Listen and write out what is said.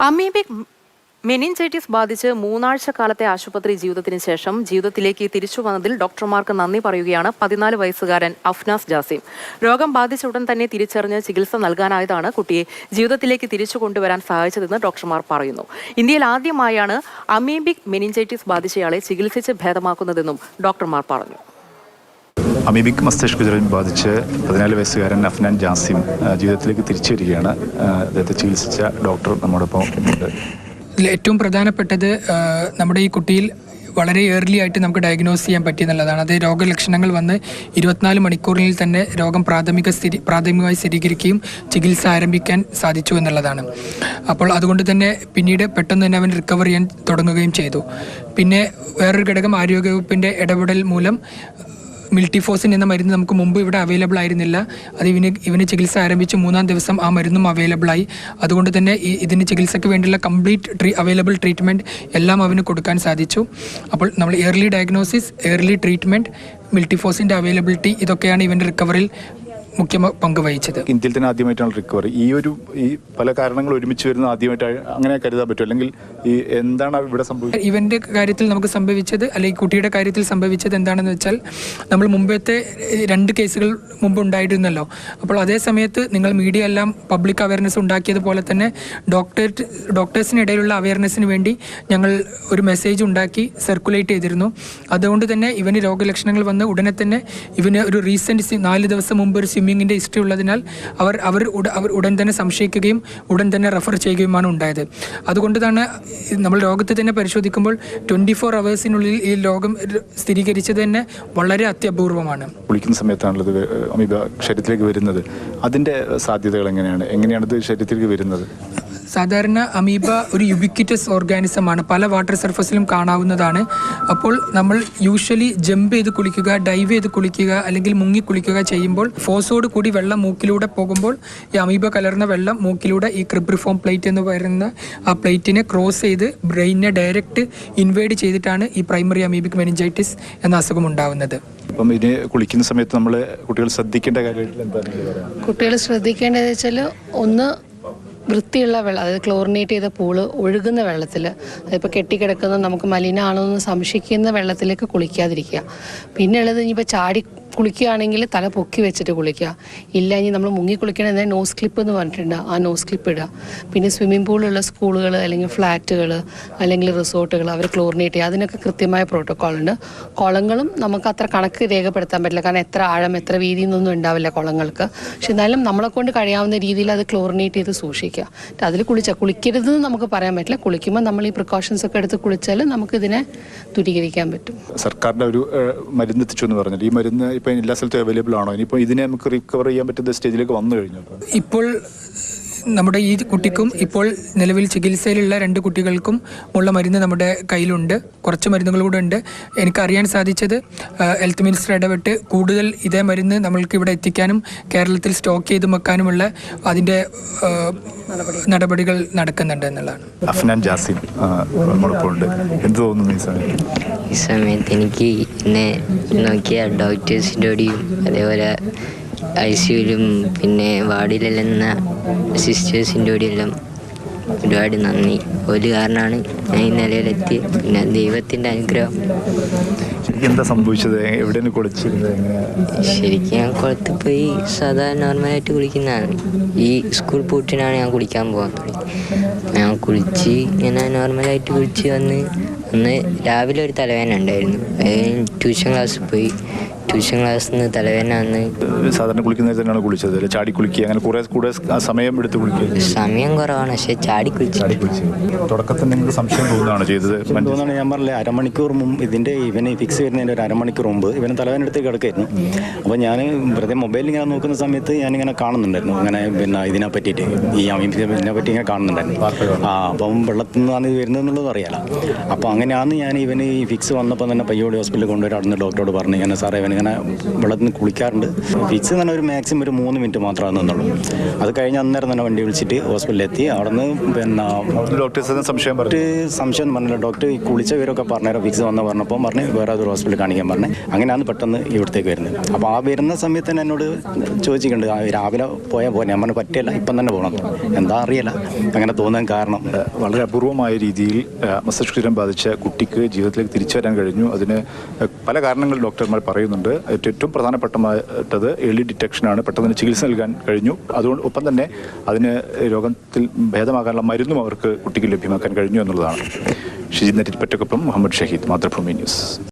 Amoebic meningitis ബാധിച്ച് 3 ആഴ്ച കാലത്തെ ആശുപത്രി ജീവിതത്തിന് ശേഷം ജീവിതത്തിലേക്ക് തിരിച്ചു വന്നതിൽ ഡോക്ടർമാർക്ക് നന്ദി പറയുകയാണ് 14 വയസ്സുകാരൻ അഫ്നാസ് ജാസിം. രോഗം ബാധിച്ച ഉടൻ തന്നെ തിരിച്ചറിഞ്ഞ് ചികിത്സ നൽകാനായതാണ് കുട്ടിയെ ജീവിതത്തിലേക്ക് തിരിച്ചു കൊണ്ടുവരാൻ സഹായിച്ചതെന്ന് ഡോക്ടർമാർ പറയുന്നു. ഇന്ത്യയിൽ ആദ്യമായാണ് അമീബിക് മെനിഞ്ചൈറ്റിസ് ബാധിച്ചയാളെ ചികിത്സിച്ച് ഭേദമാക്കുന്നതെന്നും ഡോക്ടർമാർ പറഞ്ഞു. അമീബിക് മസ്തിഷ്ക ജ്വരം ബാധിച്ച് 14 വയസ്സുകാരൻ അഫ്നാൻ ജാസിം ജീവിതത്തിലേക്ക് തിരിച്ചു വരികയാണ്. അദ്ദേഹത്തെ ചികിത്സിച്ച ഡോക്ടർ നമ്മോടൊപ്പം ഉണ്ട്. ഏറ്റവും പ്രധാനപ്പെട്ടത് നമ്മുടെ ഈ കുട്ടിയിൽ വളരെ ഏർലി ആയിട്ട് നമുക്ക് ഡയഗ്നോസ് ചെയ്യാൻ പറ്റിയെന്നുള്ളതാണ്. അത് രോഗലക്ഷണങ്ങൾ വന്ന് 24 മണിക്കൂറിൽ തന്നെ രോഗം പ്രാഥമികമായി സ്ഥിരീകരിക്കുകയും ചികിത്സ ആരംഭിക്കാൻ സാധിച്ചു എന്നുള്ളതാണ്. അപ്പോൾ അതുകൊണ്ട് തന്നെ പിന്നീട് പെട്ടെന്ന് തന്നെ അവൻ റിക്കവർ ചെയ്യാൻ തുടങ്ങുകയും ചെയ്തു. പിന്നെ വേറൊരു ഘടകം, ആരോഗ്യവകുപ്പിൻ്റെ ഇടപെടൽ മൂലം മിൽട്ടിഫോസിൻ എന്ന മരുന്ന് നമുക്ക് മുമ്പ് ഇവിടെ അവൈലബിൾ ആയിരുന്നില്ല. അത് ഇവന് ചികിത്സ ആരംഭിച്ച് 3-ാം ദിവസം ആ മരുന്നും അവൈലബിളായി. അതുകൊണ്ട് തന്നെ ഇതിന് ചികിത്സയ്ക്ക് വേണ്ടിയുള്ള കംപ്ലീറ്റ് അവൈലബിൾ ട്രീറ്റ്മെൻറ്റ് എല്ലാം അവന് കൊടുക്കാൻ സാധിച്ചു. അപ്പോൾ നമ്മൾ ഏർലി ഡയഗ്നോസിസ്, ഏർലി ട്രീറ്റ്മെൻറ്റ്, മിൽട്ടിഫോസിൻ്റെ അവൈലബിലിറ്റി, ഇതൊക്കെയാണ് ഇവൻ്റെ റിക്കവറിൽ മുഖ്യ പങ്ക് വഹിച്ചത്. ഇന്ത്യയിൽ തന്നെ ആദ്യമായിട്ടാണ് റിക്കവറി. ഈ പല കാരണങ്ങൾ ഒരുമിച്ച് വരുന്നത് ആദ്യമായിട്ട് അങ്ങനെ കരുതാൻ പറ്റും. അല്ലെങ്കിൽ ഈ എന്താണ് ഇവിടെ സംഭവിച്ചത്? ഇവൻ്റെ കാര്യത്തിൽ നമുക്ക് സംഭവിച്ചത്, അല്ലെങ്കിൽ കുട്ടിയുടെ കാര്യത്തിൽ സംഭവിച്ചത് എന്താണെന്ന് വെച്ചാൽ, നമ്മൾ മുമ്പത്തെ 2 കേസുകൾ മുമ്പ് ഉണ്ടായിരുന്നല്ലോ. അപ്പോൾ അതേ സമയത്ത് നിങ്ങൾ മീഡിയ എല്ലാം പബ്ലിക് അവയർനെസ് ഉണ്ടാക്കിയതുപോലെ തന്നെ ഡോക്ടേഴ്സിനിടയിലുള്ള അവയർനെസ്സിന് വേണ്ടി ഞങ്ങൾ ഒരു മെസ്സേജ് ഉണ്ടാക്കി സർക്കുലേറ്റ് ചെയ്തിരുന്നു. അതുകൊണ്ട് തന്നെ ഇവന് രോഗലക്ഷണങ്ങൾ വന്ന് ഉടനെ തന്നെ ഇവന് ഒരു റീസെൻറ്റ് 4 ദിവസം മുമ്പ് ഒരു സ്വിമ്മിങ്ങിൻ്റെ ഹിസ്റ്ററി ഉള്ളതിനാൽ അവർ ഉടൻ തന്നെ സംശയിക്കുകയും ഉടൻ തന്നെ റെഫർ ചെയ്യുകയുമാണ് ഉണ്ടായത്. അതുകൊണ്ടാണ് നമ്മൾ രോഗത്തെ തന്നെ പരിശോധിക്കുമ്പോൾ 24 അവേഴ്സിനുള്ളിൽ ഈ രോഗം സ്ഥിരീകരിച്ചത് തന്നെ വളരെ അത്യപൂർവമാണ്. കുളിക്കുന്ന സമയത്താണല്ലോ അമീബ ശരീരത്തിലേക്ക് വരുന്നത്. അതിൻ്റെ സാധ്യതകൾ എങ്ങനെയാണ് ഇത് ശരീരത്തിലേക്ക് വരുന്നത്? സാധാരണ അമീബ ഒരു യുബിക്വിറ്റസ് ഓർഗാനിസമാണ്, പല വാട്ടർ സർഫസിലും കാണാവുന്നതാണ്. അപ്പോൾ നമ്മൾ യൂഷ്വലി ജമ്പ് ചെയ്ത് കുളിക്കുക, ഡൈവ് ചെയ്ത് കുളിക്കുക, അല്ലെങ്കിൽ മുങ്ങി കുളിക്കുക ചെയ്യുമ്പോൾ ഫോഴ്സോട് കൂടി വെള്ളം മൂക്കിലൂടെ പോകുമ്പോൾ ഈ അമീബ കലർന്ന വെള്ളം മൂക്കിലൂടെ ഈ ക്രിബ്രിഫോം പ്ലേറ്റ് എന്ന് പറയുന്ന ആ പ്ലേറ്റിനെ ക്രോസ് ചെയ്ത് ബ്രെയിനിനെ ഡയറക്റ്റ് ഇൻവേഡ് ചെയ്തിട്ടാണ് ഈ പ്രൈമറി അമീബിക് മെനിഞ്ചൈറ്റിസ് എന്ന അസുഖം ഉണ്ടാവുന്നത്. അപ്പം ഇതിന് കുളിക്കുന്ന സമയത്ത് നമ്മൾ കുട്ടികൾ ശ്രദ്ധിക്കേണ്ട കാര്യമായിട്ട് എന്താണ്? കുട്ടികൾ ശ്രദ്ധിക്കേണ്ടതെന്ന് വെച്ചാൽ, ഒന്ന് വൃത്തിയുള്ള വെള്ളം, അതായത് ക്ലോറിനേറ്റ് ചെയ്ത പൂള് ഒഴുകുന്ന വെള്ളത്തിൽ, അതിപ്പോൾ കെട്ടിക്കിടക്കുന്ന നമുക്ക് മലിനമാണോ എന്ന് സംശയിക്കുന്ന വെള്ളത്തിലേക്ക് കുളിക്കാതിരിക്കുക. പിന്നെ ഉള്ളത്, ഇനിയിപ്പോൾ ചാടി കുളിക്കുകയാണെങ്കിൽ തല പൊക്കി വെച്ചിട്ട് കുളിക്കുക. ഇല്ല ഇനി നമ്മൾ മുങ്ങി കുളിക്കണമെങ്കിൽ നോസ് ക്ലിപ്പ് എന്ന് പറഞ്ഞിട്ടുണ്ട്, ആ നോസ് ക്ലിപ്പ് ഇടുക. പിന്നെ സ്വിമ്മിംഗ് പൂളുള്ള സ്കൂളുകൾ അല്ലെങ്കിൽ ഫ്ലാറ്റുകൾ അല്ലെങ്കിൽ റിസോർട്ടുകൾ അവർ ക്ലോറിനേറ്റ് ചെയ്യുക. അതിനൊക്കെ കൃത്യമായ പ്രോട്ടോക്കോളുണ്ട്. കുളങ്ങളും നമുക്ക് അത്ര കണക്ക് രേഖപ്പെടുത്താൻ പറ്റില്ല, കാരണം എത്ര ആഴം എത്ര വീതി എന്നൊന്നും ഉണ്ടാവില്ല കുളങ്ങൾക്ക്. പക്ഷെ എന്നാലും നമ്മളെ കൊണ്ട് കഴിയാവുന്ന രീതിയിൽ അത് ക്ലോറിനേറ്റ് ചെയ്ത് സൂക്ഷിക്കുക. അതിൽ കുളിക്കരുതെന്ന് നമുക്ക് പറയാൻ പറ്റില്ല. കുളിക്കുമ്പോൾ നമ്മൾ ഈ പ്രിക്കോഷൻസ് ഒക്കെ എടുത്ത് കുളിച്ചാൽ നമുക്കിതിനെ ദൂരീകരിക്കാൻ പറ്റും. സർക്കാരിൻ്റെ ഒരു മരുന്ന് എത്തിച്ചു എന്ന് പറഞ്ഞിട്ട്, ഈ മരുന്ന് ഇപ്പോൾ എല്ലാ സ്ഥലത്തും അവൈലബിൾ ആണോ? ഇനിയിപ്പോൾ ഇതിനെ നമുക്ക് റിക്കവർ ചെയ്യാൻ പറ്റുന്ന സ്റ്റേജിലേക്ക് വന്നു കഴിഞ്ഞു. ഇപ്പോൾ നമ്മുടെ ഈ കുട്ടിക്കും ഇപ്പോൾ നിലവിൽ ചികിത്സയിലുള്ള 2 കുട്ടികൾക്കും ഉള്ള മരുന്ന് നമ്മുടെ കയ്യിലുണ്ട്. കുറച്ച് മരുന്നുകൾ കൂടെ ഉണ്ട്. എനിക്കറിയാൻ സാധിച്ചത് ഹെൽത്ത് മിനിസ്റ്റർ ഇടപെട്ട് കൂടുതൽ ഇതേ മരുന്ന് നമ്മൾക്ക് ഇവിടെ എത്തിക്കാനും കേരളത്തിൽ സ്റ്റോക്ക് ചെയ്ത് വെക്കാനുമുള്ള അതിൻ്റെ നടപടികൾ നടക്കുന്നുണ്ട് എന്നുള്ളതാണ്. അഫ്നാൻ ജാസിം ഉണ്ട്. എന്ത് തോന്നുന്നു ഈ സമയത്ത്? എനിക്ക് എന്നെ നോക്കിയ ഡോക്ടേഴ്സിൻ്റെ കൂടിയും അതേപോലെ ICUലും പിന്നെ വാർഡിലെല്ലാം സിസ്റ്റേഴ്സിൻ്റെ കൂടെയെല്ലാം ഒരുപാട് നന്ദി. ഒരു കാരണമാണ് ഞാൻ ഈ നിലയിലെത്തി. പിന്നെ ദൈവത്തിൻ്റെ അനുഗ്രഹം. എന്താ സംഭവിച്ചത്? എവിടെയാണ് കുളിച്ചിരുന്നത്? ശരിക്കും ഞാൻ കുളത്തിൽ പോയി സാധാരണ നോർമലായിട്ട് കുളിക്കുന്നതാണ്. ഈ സ്കൂൾ പൂട്ടിനാണ് ഞാൻ കുളിക്കാൻ പോകാൻ തുടങ്ങി. ഞാൻ കുളിച്ച് ഇങ്ങനെ നോർമലായിട്ട് കുളിച്ച് അന്ന് രാവിലെ ഒരു തലവേദന ഉണ്ടായിരുന്നു. ട്യൂഷൻ ക്ലാസ്സിൽ പോയി. ട്യൂഷൻ ക്ലാസ്സിൽ നിന്ന് തലവേദന വന്ന് സാധാരണ കുളിക്കുന്നത് തന്നെയാണ് കുളിച്ചത്? ചാടി കുളിക്കുക, അങ്ങനെ കൂടെ സമയം എടുത്ത് കുളിക്കുക? സമയം കുറവാണ്, പക്ഷെ ചാടി കുളിച്ചു. തുടക്കത്തിൽ നിങ്ങൾക്ക് സംശയം തോന്നുകയാണ് ചെയ്തത്? തോന്നുകയാണ്. ഞാൻ പറഞ്ഞില്ലേ, അരമണിക്കൂർ മുമ്പ് ഇവനെ ഫിക്സ് വരുന്നതിൻ്റെ ഒരു അരമണിക്കൂർ മുമ്പ് ഇവനെ തലവേദന എടുത്ത് കിടക്കായിരുന്നു. അപ്പോൾ ഞാൻ വെറുതെ മൊബൈലിൽ ഇങ്ങനെ നോക്കുന്ന സമയത്ത് ഞാനിങ്ങനെ കാണുന്നുണ്ടായിരുന്നു, അങ്ങനെ പിന്നെ ഇതിനെ പറ്റിയിട്ട്, ഈ അമീബിനെ പറ്റി ഇങ്ങനെ കാണുന്നുണ്ടായിരുന്നു. അപ്പം വെള്ളത്തിൽ നിന്നാണ് ഇത് വരുന്നതെന്നുള്ളത് അറിയാലോ. അപ്പോൾ അങ്ങനെയാണ് ഞാൻ ഇവന് ഈ ഫിക്സ് വന്നപ്പോൾ തന്നെ പയ്യോടി ഹോസ്പിറ്റലിൽ കൊണ്ടുവരാൻ അവിടുന്ന് ഡോക്ടറോട് പറഞ്ഞു, ഇങ്ങനെ സാറേ ഇവന് ഇങ്ങനെ വെള്ളത്തിൽ നിന്ന് കുളിക്കാറുണ്ട്. ഫിക്സ് തന്നെ ഒരു മാക്സിമം ഒരു 3 മിനിറ്റ് മാത്രമേ നിന്നുള്ളൂ. അത് കഴിഞ്ഞ് അന്നേരം തന്നെ വണ്ടി വിളിച്ചിട്ട് ഹോസ്പിറ്റലിലെത്തി. അവിടെ നിന്ന് പിന്നെ ഡോക്ടേഴ്സ് സംശയം പറഞ്ഞില്ല. ഡോക്ടർ ഈ കുളിച്ച വിവരമൊക്കെ പറഞ്ഞേരം ഫിക്സ് വന്ന് പറഞ്ഞപ്പോൾ പറഞ്ഞ് വേറെ ഒരു ഹോസ്പിറ്റലിൽ കാണിക്കാൻ പറഞ്ഞ് അങ്ങനെയാണ് പെട്ടെന്ന് ഇവിടത്തേക്ക് വരുന്നത്. അപ്പോൾ ആ വരുന്ന സമയത്ത് തന്നെ എന്നോട് ചോദിച്ചിട്ടുണ്ട് രാവിലെ പോയാൽ പോലെ. ഞാൻ പറഞ്ഞു പറ്റില്ല, ഇപ്പം തന്നെ പോകണം. എന്താ അറിയില്ല അങ്ങനെ തോന്നാൻ കാരണം. വളരെ അപൂർവമായ രീതിയിൽ മസ്തിഷ്കജ്വരം ബാധിച്ച കുട്ടിക്ക് ജീവിതത്തിലേക്ക് തിരിച്ചു വരാൻ കഴിഞ്ഞു. അതിന് പല കാരണങ്ങൾ ഡോക്ടർമാർ പറയുന്നുണ്ട്. ഏറ്റവും പ്രധാനപ്പെട്ടത് ഏർലി ഡിറ്റക്ഷനാണ്. പെട്ടെന്ന് ചികിത്സ നൽകാൻ കഴിഞ്ഞു. അതുകൊണ്ട് ഒപ്പം തന്നെ അതിന് രോഗത്തിൽ ഭേദമാകാനുള്ള മരുന്നും അവർക്ക് കുട്ടിക്ക് ലഭ്യമാക്കാൻ കഴിഞ്ഞു എന്നുള്ളതാണ്. ഷിജിത് നെറ്റിപ്പറ്റക്കൊപ്പം മുഹമ്മദ് ഷഹീദ്, മാതൃഭൂമി ന്യൂസ്.